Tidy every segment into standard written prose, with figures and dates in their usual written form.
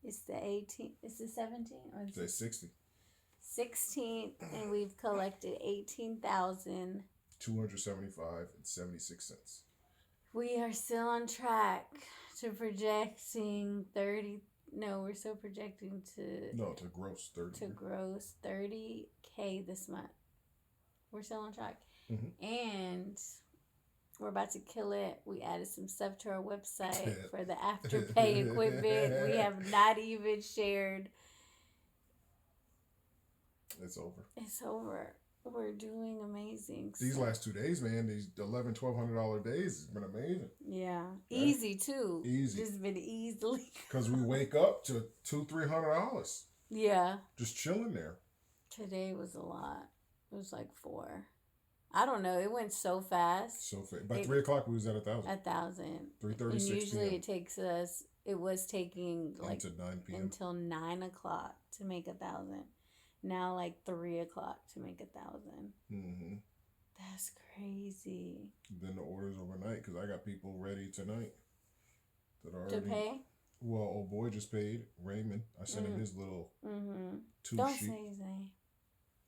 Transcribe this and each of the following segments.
It's the 18th. It's the 17th or Say 60. 16th, and we've collected 18,000. 275.76 cents. We are still on track to projecting 30. No, we're still projecting to gross 30. To gross 30K this month. We're still on track, and we're about to kill it. We added some stuff to our website for the Afterpay equipment. We have not even shared. It's over. It's over. We're doing amazing. These last 2 days, man, these $1,100-$1,200 days has been amazing. Yeah. Easy, too. Easy. Just been easily. Because we wake up to $200-$300. Yeah. Just chilling there. Today was a lot. It was like 4. I don't know. It went so fast. So fast. By 3 o'clock, we was at 1,000. 1,000. 3:36 usually PM. It takes us, it was taking like until 9 p.m. Until 9 o'clock to make 1,000. Now like 3 o'clock to make 1,000. Mm-hmm. That's crazy. Then the orders overnight because I got people ready tonight that are to pay. Well, old boy just paid. Raymond, I sent him his little 2 Don't sheet. say his name.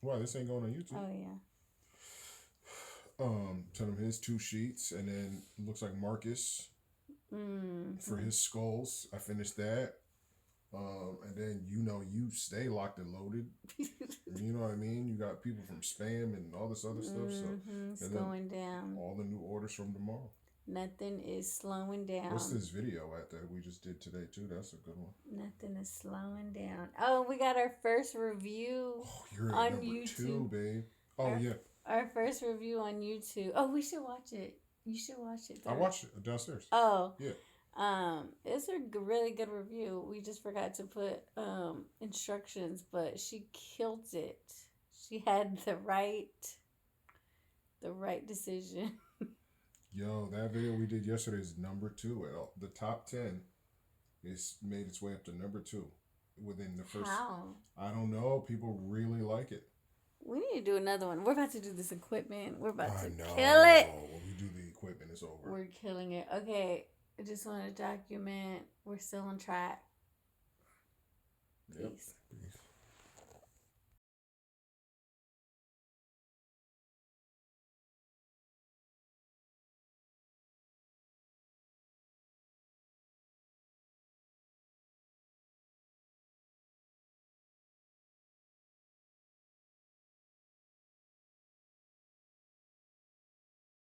Why? This ain't going on YouTube. Oh yeah. Sent him his 2 sheets, and then looks like Marcus for his skulls. I finished that. And then you stay locked and loaded. You know what I mean? You got people from spam and all this other stuff. So it's going down. All the new orders from tomorrow. Nothing is slowing down. What's this video at that we just did today too? That's a good one. Nothing is slowing down. Oh, we got our first review you're on number YouTube, 2, babe. Yeah. Our first review on YouTube. Oh, we should watch it. You should watch it. I watched it downstairs. Oh. Yeah. It's a really good review. We just forgot to put instructions, but she killed it. She had the right decision. Yo, that video we did yesterday is number 2. The top 10 is made its way up to number 2 within the first. How? I don't know. People really like it. We need to do another one. We're about to do this equipment. We're about to kill it. When we do the equipment, it's over. We're killing it. Okay. I just want to document we're still on track. Yep. Peace. Peace.